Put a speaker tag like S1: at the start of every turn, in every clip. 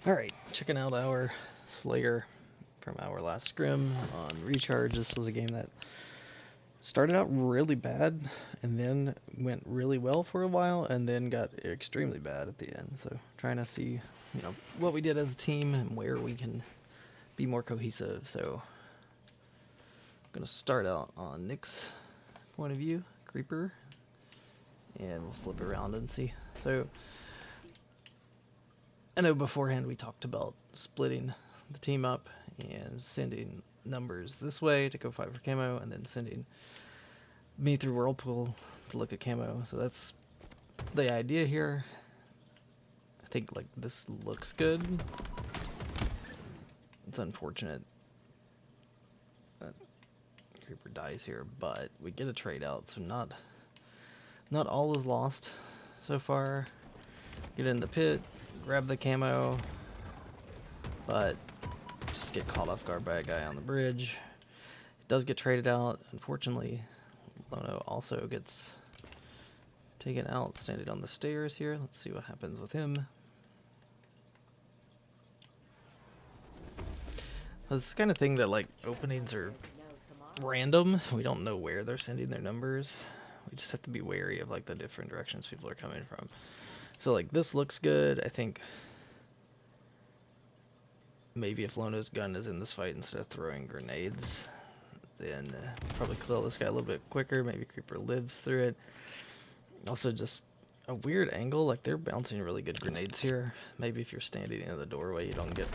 S1: Alright, checking out our Slayer from our last scrim on Recharge. This was a game that started out really bad and then went really well for a while and then got extremely bad at the end. So trying to see, what we did as a team and where we can be more cohesive. So I'm gonna start out on Nick's point of view, Creeper, and we'll flip around and see. So I know beforehand we talked about splitting the team up and sending numbers this way to go fight for camo, and then sending me through Whirlpool to look at camo. So that's the idea here. I think like this looks good. It's unfortunate that Creeper dies here, but we get a trade out, so not all is lost so far. Get in the pit, grab the camo, but just get caught off guard by a guy on the bridge. It does get traded out. Unfortunately, Lono also gets taken out, standing on the stairs here. Let's see what happens with him. This is the kind of thing that like openings are random. We don't know where they're sending their numbers. We just have to be wary of like the different directions people are coming from. So like this looks good. I think maybe if Lono's gun is in this fight instead of throwing grenades, then probably kill this guy a little bit quicker. Maybe Creeper lives through it. Also just a weird angle, like they're bouncing really good grenades here. Maybe if you're standing in the doorway you don't get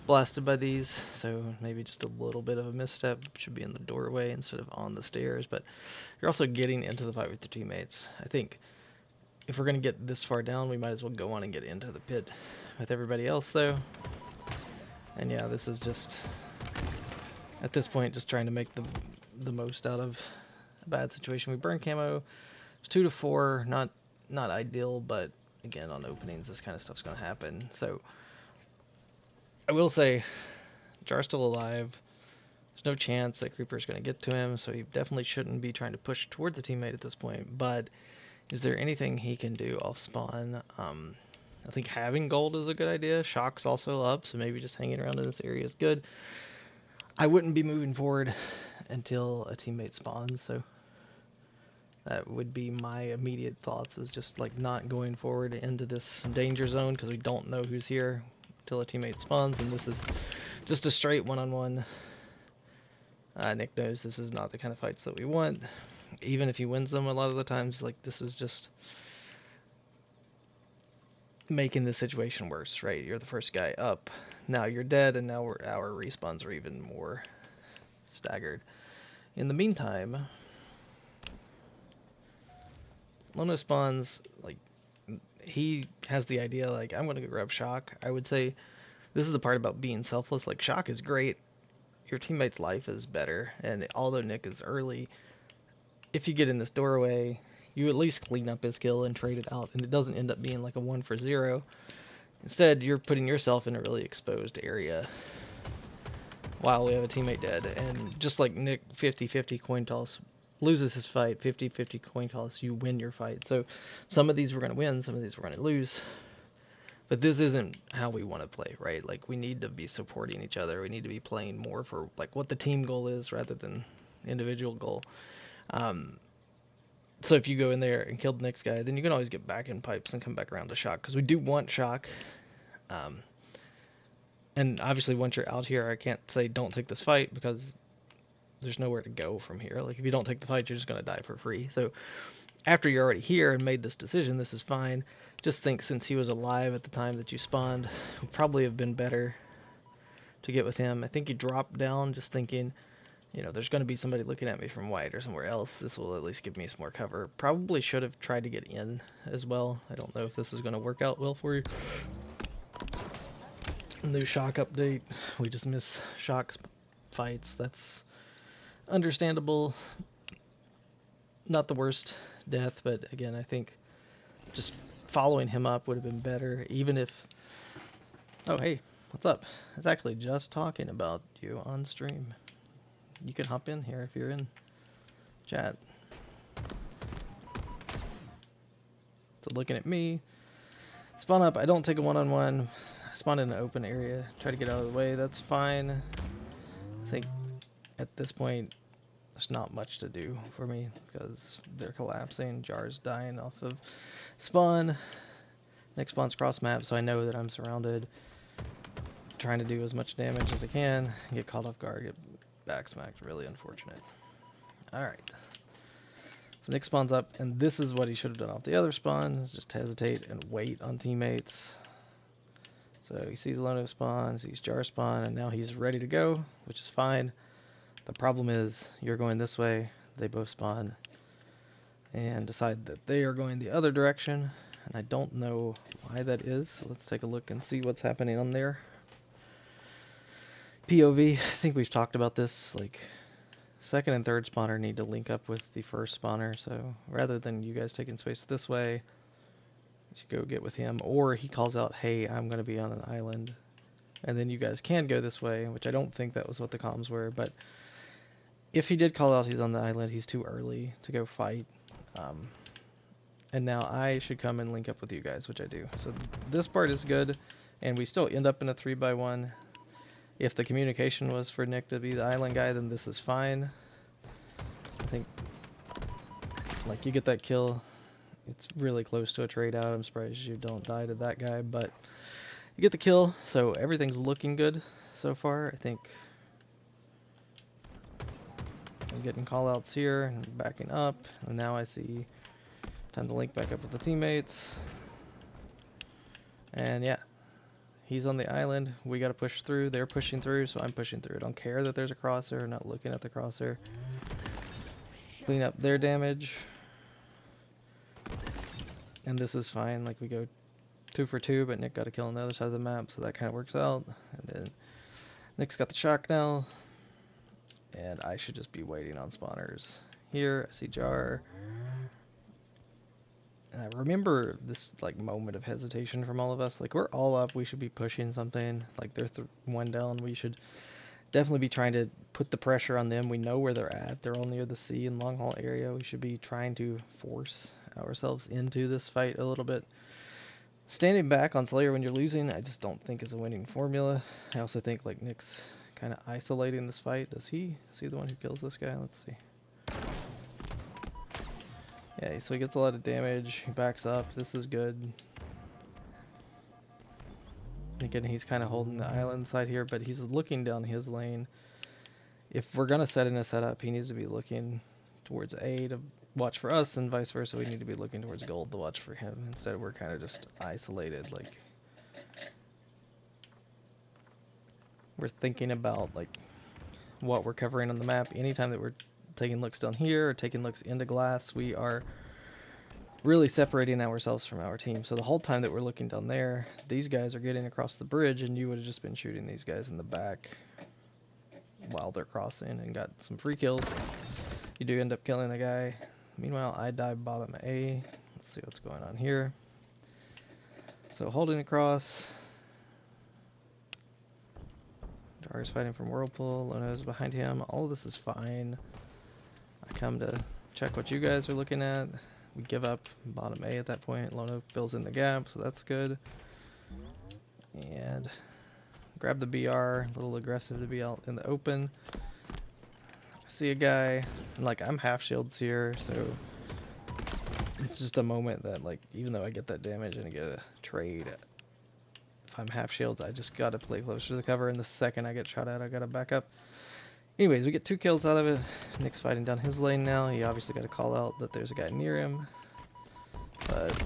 S1: blasted by these, so maybe just a little bit of a misstep. Should be in the doorway instead of on the stairs, but you're also getting into the fight with your teammates. I think if we're going to get this far down, we might as well go on and get into the pit with everybody else though. And yeah, this is just, at this point, just trying to make the most out of a bad situation. We burn camo. It's 2 to 4, not ideal, but again, on openings, this kind of stuff's going to happen. So I will say, Jar's still alive. There's no chance that Creeper's going to get to him, so he definitely shouldn't be trying to push towards a teammate at this point. But is there anything he can do off spawn? I think having gold is a good idea. Shock's also up, so maybe just hanging around in this area is good. I wouldn't be moving forward until a teammate spawns, so that would be my immediate thoughts, is just like not going forward into this danger zone because we don't know who's here until a teammate spawns, and this is just a straight one-on-one. Nick knows this is not the kind of fights that we want. Even if he wins them a lot of the times, like this is just making the situation worse, right? You're the first guy up, now you're dead, and now our respawns are even more staggered. In the meantime, Lono spawns, like, he has the idea, like, I'm gonna go grab Shock. I would say this is the part about being selfless. Like, Shock is great, your teammate's life is better, and although Nick is early, if you get in this doorway, you at least clean up his kill and trade it out, and it doesn't end up being like a 1 for 0. Instead, you're putting yourself in a really exposed area while we have a teammate dead. And just like Nick 50-50 coin toss loses his fight, 50-50 coin toss, you win your fight. So some of these we're going to win, some of these we're going to lose. But this isn't how we want to play, right? Like, we need to be supporting each other. We need to be playing more for like what the team goal is rather than individual goal. So if you go in there and kill the next guy, then you can always get back in pipes and come back around to Shock, because we do want Shock. And obviously once you're out here, I can't say don't take this fight, because there's nowhere to go from here. Like, if you don't take the fight, you're just going to die for free. So after you're already here and made this decision, this is fine. Just think, since he was alive at the time that you spawned, it would probably have been better to get with him. I think you dropped down just thinking, there's going to be somebody looking at me from white or somewhere else. This will at least give me some more cover. Probably should have tried to get in as well. I don't know if this is going to work out well for you. New Shock update. We just miss Shock's fights. That's understandable. Not the worst death, but again, I think just following him up would have been better, even if... Oh, hey, what's up? I was actually just talking about you on stream. You can hop in here if you're in chat. So looking at me, spawn up, I don't take a one-on-one. spawned in an open area, try to get out of the way. That's fine. I think at this point there's not much to do for me because they're collapsing. Jar's dying off of spawn. Next spawn's cross map, so I know that I'm surrounded. Trying to do as much damage as I can. Get caught off guard, get back smacked. Really unfortunate. Alright. So Nick spawns up, and this is what he should have done off the other spawn. Just hesitate and wait on teammates. So he sees Lono spawn, sees Jar spawn, and now he's ready to go, which is fine. The problem is, you're going this way, they both spawn, and decide that they are going the other direction, and I don't know why that is, so let's take a look and see what's happening on there. POV, I think we've talked about this, like, second and third spawner need to link up with the first spawner, so rather than you guys taking space this way, you go get with him, or he calls out, hey, I'm going to be on an island, and then you guys can go this way, which I don't think that was what the comms were, but if he did call out he's on the island, he's too early to go fight, and now I should come and link up with you guys, which I do. So this part is good, and we still end up in a 3x1. If the communication was for Nick to be the island guy, then this is fine. I think, like, you get that kill, it's really close to a trade out. I'm surprised you don't die to that guy, but you get the kill, so everything's looking good so far. I think I'm getting call-outs here and backing up, and now I see time to link back up with the teammates. And yeah, he's on the island. We got to push through. They're pushing through, so I'm pushing through. I don't care that there's a crosser. I'm not looking at the crosser. Clean up their damage. And this is fine. Like, we go 2 for 2, but Nick got a kill on the other side of the map, so that kind of works out. And then Nick's got the shock now. And I should just be waiting on spawners. Here, I see Jar. And I remember this, like, moment of hesitation from all of us. Like, we're all up. We should be pushing something. Like, they're one down. We should definitely be trying to put the pressure on them. We know where they're at. They're all near the sea and long haul area. We should be trying to force ourselves into this fight a little bit. Standing back on Slayer when you're losing, I just don't think is a winning formula. I also think, like, Nick's kind of isolating this fight. Is he the one who kills this guy? Let's see. Yeah, so he gets a lot of damage. He backs up. This is good. Again, he's kind of holding the island side here, but he's looking down his lane. If we're going to set in a setup, he needs to be looking towards A to watch for us, and vice versa. We need to be looking towards gold to watch for him. Instead, we're kind of just isolated. Like, we're thinking about, like, what we're covering on the map. Anytime that we're taking looks down here or taking looks into glass, we are really separating ourselves from our team. So the whole time that we're looking down there, these guys are getting across the bridge, and you would have just been shooting these guys in the back while they're crossing and got some free kills. You do end up killing the guy. Meanwhile, I dive bottom A. Let's see what's going on here. So holding across. Dar's fighting from Whirlpool. Lono's behind him. All of this is fine. I come to check what you guys are looking at. We give up bottom A at that point. Lono fills in the gap, so that's good. And grab the BR. A little aggressive to be out in the open. I see a guy. And, like, I'm half shields here, so it's just a moment that, like, even though I get that damage and I get a trade, if I'm half shields, I just gotta play closer to the cover, and the second I get shot at, I gotta back up. Anyways, we get 2 kills out of it. Nick's fighting down his lane now. He obviously got to call out that there's a guy near him. But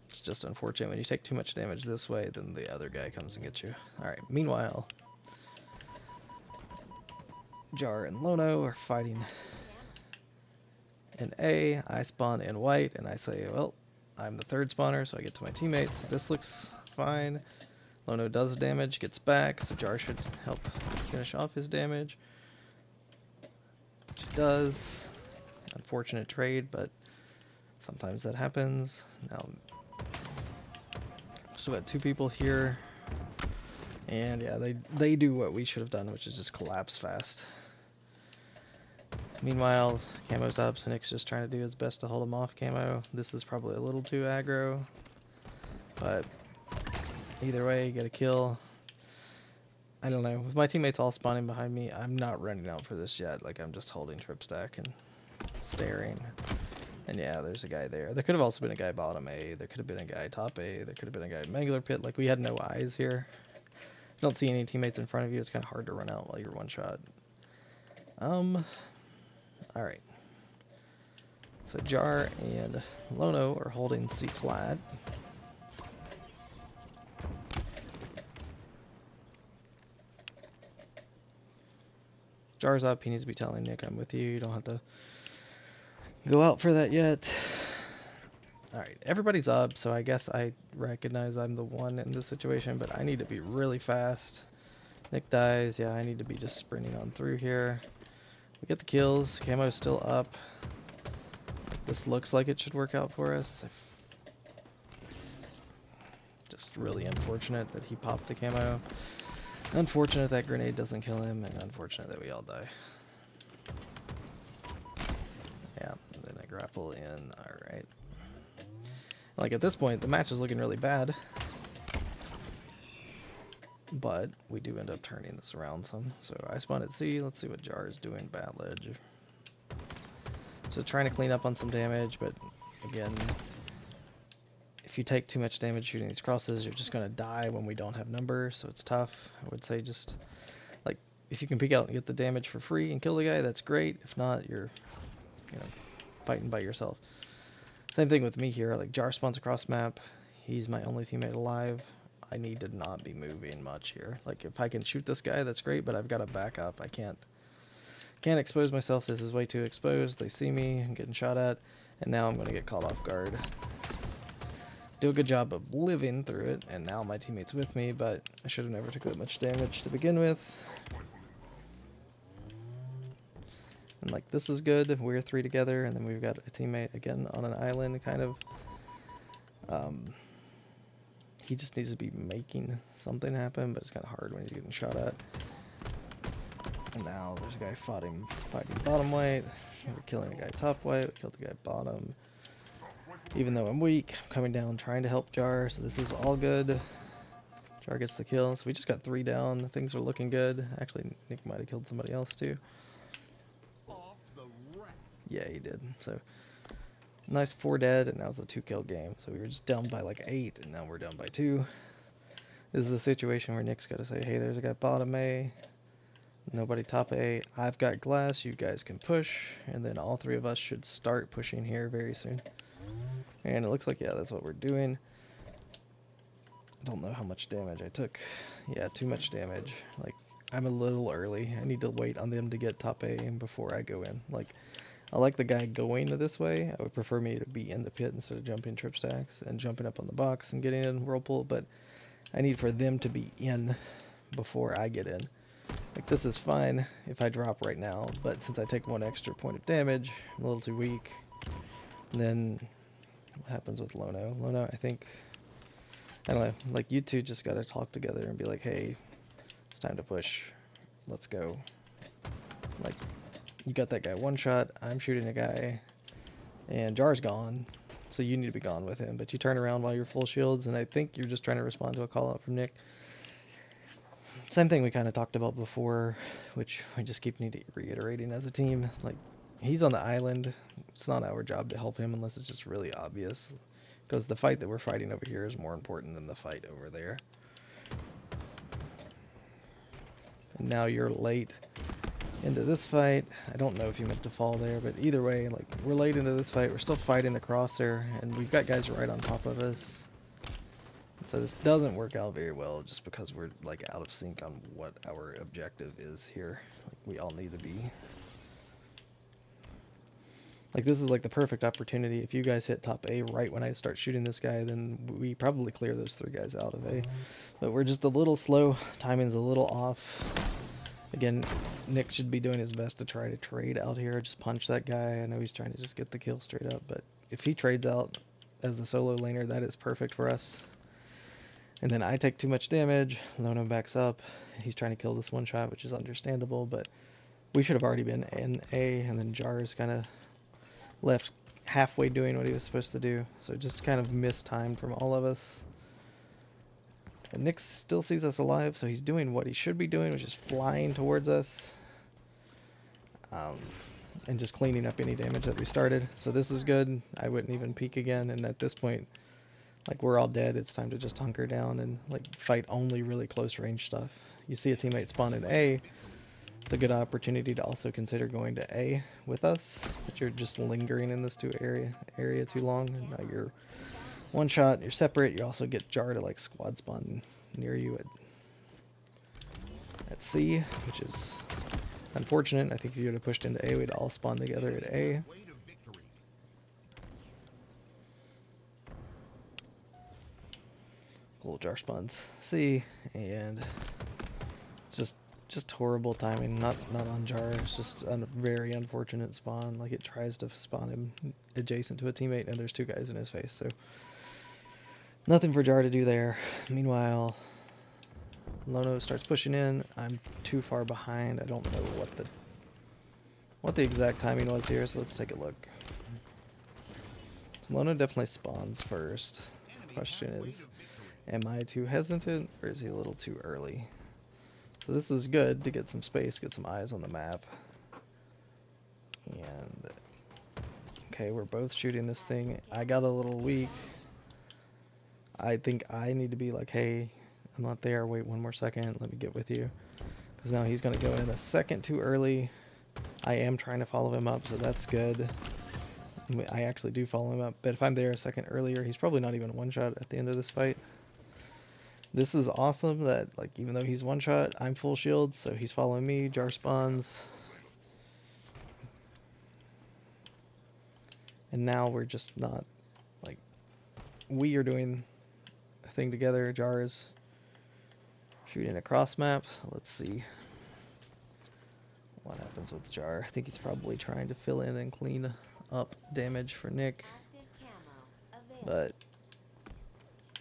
S1: it's just unfortunate. When you take too much damage this way, then the other guy comes and gets you. Alright, meanwhile, Jar and Lono are fighting in A. I spawn in white, and I say, well, I'm the third spawner, so I get to my teammates. This looks fine. Lono does damage, gets back, so Jar should help finish off his damage. Which it does. Unfortunate trade, but sometimes that happens. Now, so got 2 people here. And yeah, they do what we should have done, which is just collapse fast. Meanwhile, Camo's up, so Nick's just trying to do his best to hold him off Camo. This is probably a little too aggro, but Either way, get a kill. I don't know. With my teammates all spawning behind me, I'm not running out for this yet. Like, I'm just holding trip stack and staring. And yeah, there's a guy there. There could have also been a guy bottom A. There could have been a guy top A. There could have been a guy Mangler pit. Like, we had no eyes here. If you don't see any teammates in front of you, it's kind of hard to run out while you're one shot. Alright. So Jar and Lono are holding C flat. Jar's up. He needs to be telling Nick, I'm with you. You don't have to go out for that yet. Alright, everybody's up, so I guess I recognize I'm the one in this situation, but I need to be really fast. Nick dies. Yeah, I need to be just sprinting on through here. We get the kills. Camo's still up. This looks like it should work out for us. Just really unfortunate that he popped the camo. Unfortunate that grenade doesn't kill him, and unfortunate that we all die. Yeah, and then I grapple in. Alright. Like, at this point, the match is looking really bad. But we do end up turning this around some. So I spawn at C. Let's see what Jar is doing. Bad ledge. So trying to clean up on some damage, but again, if you take too much damage shooting these crosses, you're just going to die when we don't have numbers, so it's tough. I would say just, like, if you can peek out and get the damage for free and kill the guy, that's great. If not, you're, you know, fighting by yourself. Same thing with me here. Like, Jar spawns across map. He's my only teammate alive. I need to not be moving much here. Like, if I can shoot this guy, that's great, but I've got to back up. I can't expose myself. This is way too exposed. They see me. I'm getting shot at, and now I'm going to get caught off guard. Do a good job of living through it, and now my teammate's with me, but I should have never took that much damage to begin with. And like, this is good. We're 3 together, and then we've got a teammate again on an island, kind of. He just needs to be making something happen, but it's kind of hard when he's getting shot at. And now there's a guy fighting bottom white. We're killing a guy top white. We killed the guy bottom. Even though I'm weak, I'm coming down trying to help Jar, so this is all good. Jar gets the kill, so we just got 3 down. Things are looking good. Actually, Nick might have killed somebody else too. Yeah, he did. So, nice 4 dead, and now it's a 2-kill game. So we were just down by like 8, and now we're down by 2. This is a situation where Nick's got to say, hey, there's a guy bottom A. Nobody top A. I've got glass, you guys can push, and then all 3 of us should start pushing here very soon. And it looks like, yeah, that's what we're doing. I don't know how much damage I took. Yeah, too much damage. Like, I'm a little early. I need to wait on them to get top A before I go in. Like, I like the guy going this way. I would prefer me to be in the pit instead of jumping trip stacks and jumping up on the box and getting in whirlpool, but I need for them to be in before I get in. Like, this is fine if I drop right now, but since I take 1 extra point of damage, I'm a little too weak. And then what happens with Lono? Lono, I think, I don't know, like, you two just gotta talk together and be like, hey, it's time to push. Let's go. Like, you got that guy 1 shot, I'm shooting a guy, and Jar's gone, so you need to be gone with him. But you turn around while you're full shields, and I think you're just trying to respond to a call out from Nick. Same thing we kind of talked about before, which we just keep reiterating as a team. Like, he's on the island. It's not our job to help him unless it's just really obvious, because the fight that we're fighting over here is more important than the fight over there. And now you're late into this fight. I don't know if you meant to fall there, but either way, like, we're late into this fight. We're still fighting the crosshair, and we've got guys right on top of us. So this doesn't work out very well just because we're, like, out of sync on what our objective is here. Like, we all need to be. Like, this is like the perfect opportunity. If you guys hit top A right when I start shooting this guy, then we probably clear those 3 guys out of A. But we're just a little slow. Timing's a little off. Again, Nick should be doing his best to try to trade out here. Just punch that guy. I know he's trying to just get the kill straight up, but if he trades out as the solo laner, that is perfect for us. And then I take too much damage. Lono backs up. He's trying to kill this 1 shot, which is understandable, but we should have already been in A, and then Jar's kind of left halfway doing what he was supposed to do. So just kind of mistimed from all of us. And Nick still sees us alive, so he's doing what he should be doing, which is flying towards us. And just cleaning up any damage that we started. So this is good. I wouldn't even peek again, and at this point, like, we're all dead. It's time to just hunker down and like fight only really close range stuff. You see a teammate spawn in A, it's a good opportunity to also consider going to A with us, but you're just lingering in this area too long. And now you're one shot, you're separate. You also get Jar to like squad spawn near you at C, which is unfortunate. I think if you would have pushed into A, we'd all spawn together at A. Cool, Jar spawns C, and just horrible timing. Not on Jar. It's just a very unfortunate spawn. Like, it tries to spawn him adjacent to a teammate, and there's two guys in his face. So nothing for Jar to do there. Meanwhile, Lono starts pushing in. I'm too far behind. I don't know what the exact timing was here, so let's take a look. Lono definitely spawns first. Question is, am I too hesitant, or is he a little too early? So this is good to get some space, get some eyes on the map. And okay, we're both shooting this thing. I got a little weak. I think I need to be like, hey, I'm not there. Wait one more second. Let me get with you. Because now he's going to go in a second too early. I am trying to follow him up, so that's good. I actually do follow him up. But if I'm there a second earlier, he's probably not even one shot at the end of this fight. This is awesome that, like, even though he's one shot, I'm full shield, so he's following me. Jar spawns. And now we're just not, like, we are doing a thing together. Jar's shooting across map. Let's see what happens with Jar. I think he's probably trying to fill in and clean up damage for Nick. But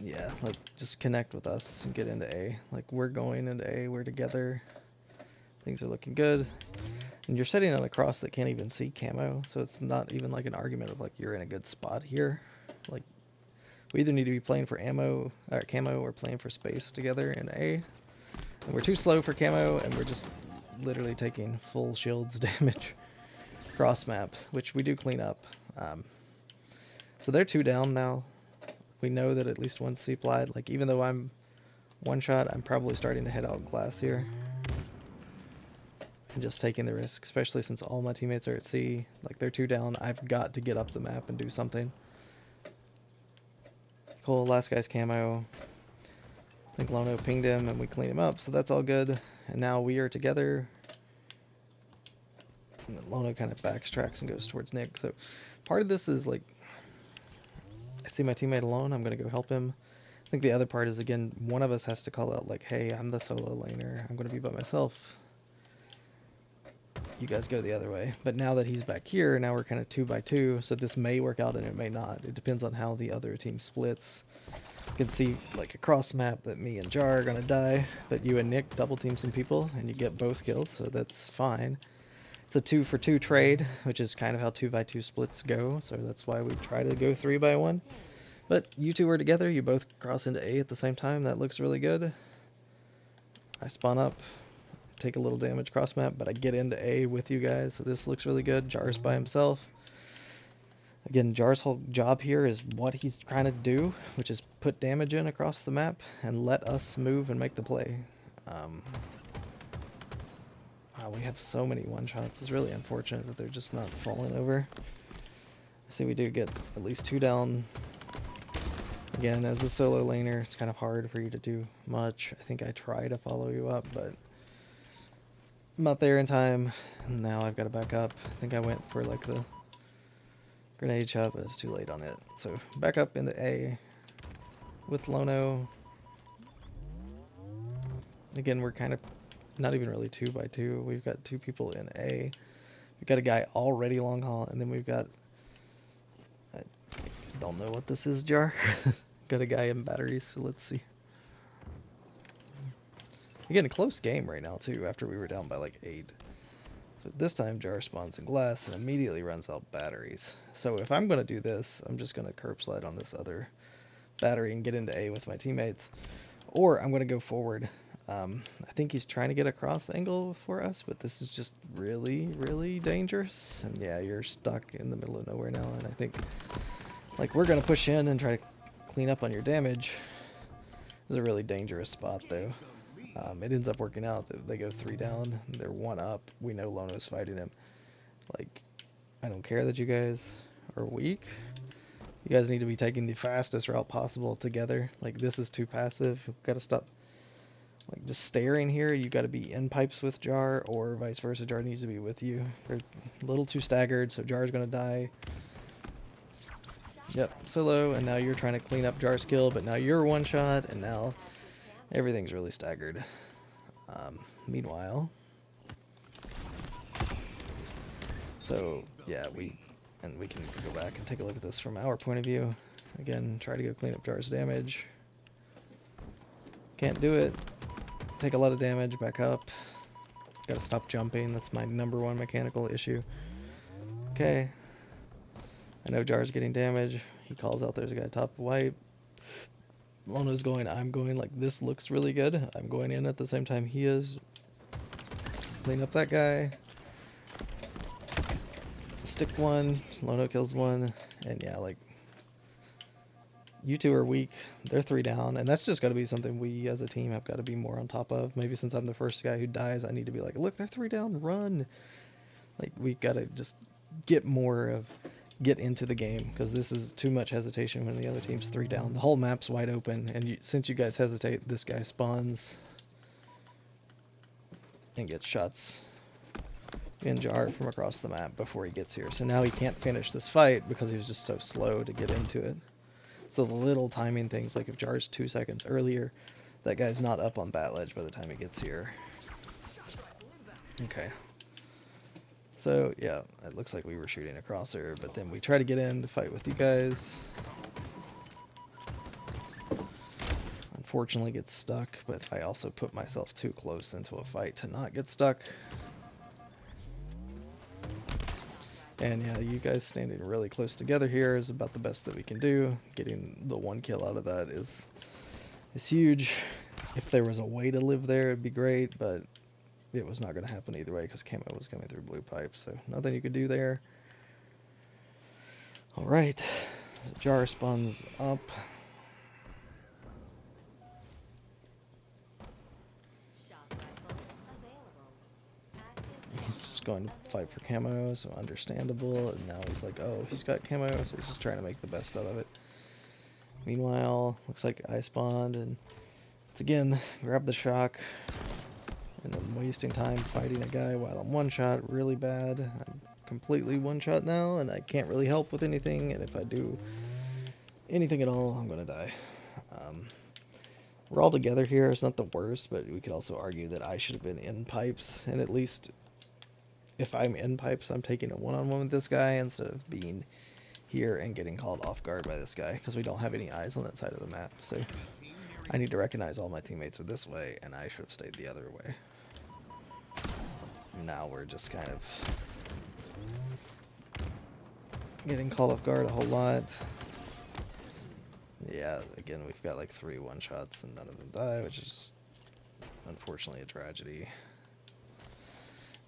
S1: yeah, like, just connect with us and get into A. Like, we're going into A, we're together. Things are looking good. And you're setting on a cross that can't even see camo, so it's not even like an argument of like you're in a good spot here. Like, we either need to be playing for ammo or camo or playing for space together in A. And we're too slow for camo, and we're just literally taking full shields damage cross map, which we do clean up. So they're two down now. We know that at least one's C-plied. Like, even though I'm one shot, I'm probably starting to head out glass here. And just taking the risk, especially since all my teammates are at C. Like, they're two down. I've got to get up the map and do something. Cool, last guy's camo. I think Lono pinged him and we cleaned him up, so that's all good. And now we are together. And then Lono kind of backtracks and goes towards Nick. So part of this is like, I see my teammate alone, I'm going to go help him. I think the other part is, again, one of us has to call out like, hey, I'm the solo laner. I'm going to be by myself. You guys go the other way. But now that he's back here, now we're kind of 2x2, so this may work out and it may not. It depends on how the other team splits. You can see, like, across map that me and Jar are going to die, but you and Nick double team some people and you get both kills, so that's fine. It's a 2-for-2 trade, which is kind of how 2x2 splits go, so that's why we try to go 3x1. But you two are together, you both cross into A at the same time, that looks really good. I spawn up, take a little damage cross map, but I get into A with you guys, so this looks really good. Jar's by himself. Again, Jar's whole job here is what he's trying to do, which is put damage in across the map and let us move and make the play. Wow, we have so many one-shots. It's really unfortunate that they're just not falling over. See, we do get at least two down. Again, as a solo laner, it's kind of hard for you to do much. I think I try to follow you up, but I'm not there in time. Now I've got to back up. I think I went for like the grenade shot, but it's too late on it. So back up into A with Lono. Again, we're kind of not even really 2x2. We've got two people in A. We've got a guy already long haul, and then we've got, I don't know what this is, Jar. Got a guy in batteries, so let's see. Again, a close game right now too, after we were down by like 8. So this time Jar spawns in glass and immediately runs out batteries. So if I'm going to do this, I'm just going to curb slide on this other battery and get into A with my teammates. Or I'm going to go forward. I think he's trying to get a cross angle for us, but this is just really, really dangerous. And yeah, you're stuck in the middle of nowhere now, and I think like we're going to push in and try to clean up on your damage. This is a really dangerous spot though. It ends up working out. They go 3 down, they're 1 up. We know Lono's fighting him. Like, I don't care that you guys are weak. You guys need to be taking the fastest route possible together. Like, this is too passive. We've got to stop like just staring here. You got to be in pipes with Jar, or vice versa. Jar needs to be with you. They're a little too staggered, so Jar's gonna die. Yep, solo, and now you're trying to clean up Jar's kill, but now you're 1 shot, and now everything's really staggered. Meanwhile, so yeah, we can go back and take a look at this from our point of view. Again, try to go clean up Jar's damage. Can't do it. Take a lot of damage, back up. Gotta stop jumping, that's my #1 mechanical issue. Okay. I know Jar's getting damage. He calls out there's a guy top wipe. Lono's going, I'm going, like this looks really good. I'm going in at the same time he is. Clean up that guy. Stick 1, Lono kills 1, and yeah, like, you two are weak. They're 3 down, and that's just got to be something we as a team have got to be more on top of. Maybe since I'm the first guy who dies, I need to be like, look, they're 3 down, run. Like, we got to just get into the game, because this is too much hesitation when the other team's 3 down. The whole map's wide open, and since you guys hesitate, this guy spawns and gets shots in Jar from across the map before he gets here. So now he can't finish this fight because he was just so slow to get into it. So the little timing things, like if Jar's 2 seconds earlier, that guy's not up on Bat Ledge by the time he gets here. Okay. So yeah, it looks like we were shooting across her, but then we try to get in to fight with you guys. Unfortunately get stuck, but I also put myself too close into a fight to not get stuck. And yeah, you guys standing really close together here is about the best that we can do. Getting the 1 kill out of that is huge. If there was a way to live there, it'd be great, but it was not going to happen either way because Camo was coming through blue pipe, so nothing you could do there. Alright, so Jar spawns up. He's just going to fight for Camo, so understandable, and now he's like, oh, he's got Camo, so he's just trying to make the best out of it. Meanwhile, looks like I spawned, and it's again, grab the shock, and I'm wasting time fighting a guy while I'm 1 shot, really bad. I'm completely 1 shot now, and I can't really help with anything, and if I do anything at all, I'm gonna die. We're all together here, it's not the worst, but we could also argue that I should have been in pipes, and at least if I'm in pipes, I'm taking a one-on-one with this guy instead of being here and getting called off guard by this guy, because we don't have any eyes on that side of the map. So I need to recognize all my teammates are this way, and I should have stayed the other way. Now we're just kind of getting called off guard a whole lot. Yeah, again, we've got like 3 1-shots and none of them die, which is unfortunately a tragedy.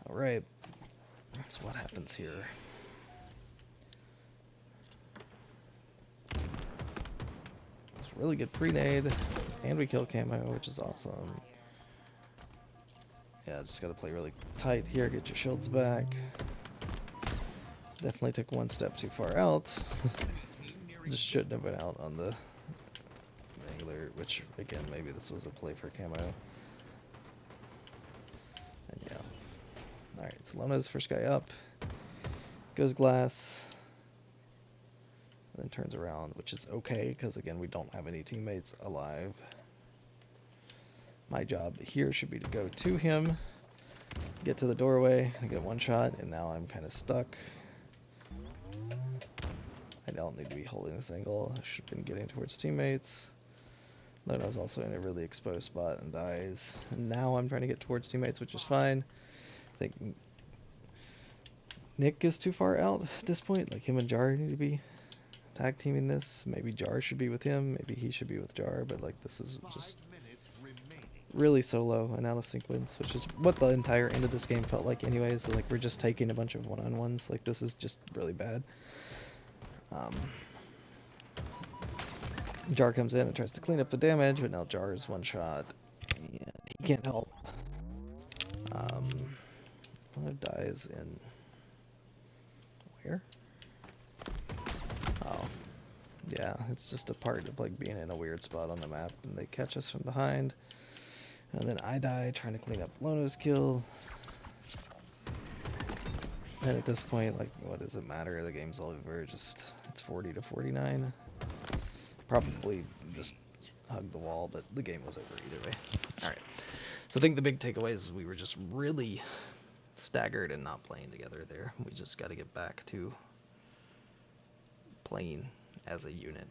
S1: Alright, so what happens here? It's a really good pre-nade, and we kill Camo, which is awesome. Yeah, just gotta play really tight here, get your shields back. Definitely took 1 step too far out. Just shouldn't have been out on the angler, which again, maybe this was a play for Camo. And yeah. Alright, so Lono's first guy up. Goes glass. And then turns around, which is okay, because again, we don't have any teammates alive. My job here should be to go to him, get to the doorway, and get 1 shot, and now I'm kind of stuck. I don't need to be holding this angle. I should have been getting towards teammates. Lono's also in a really exposed spot and dies. And now I'm trying to get towards teammates, which is fine. I think Nick is too far out at this point. Like, him and Jar need to be tag teaming this. Maybe Jar should be with him. Maybe he should be with Jar. But like, this is just really solo and out of sequence, which is what the entire end of this game felt like anyways. Like, we're just taking a bunch of one-on-ones. Like, this is just really bad. Jar comes in and tries to clean up the damage, but now Jar is one shot, and he can't help. One dies in... where? Oh. Yeah, it's just a part of, like, being in a weird spot on the map, and they catch us from behind. And then I die trying to clean up Lono's kill. And at this point, like, what does it matter? The game's all over. Just, it's 40 to 49. Probably just hug the wall, but the game was over either way. Alright. So I think the big takeaway is we were just really staggered and not playing together there. We just got to get back to playing as a unit.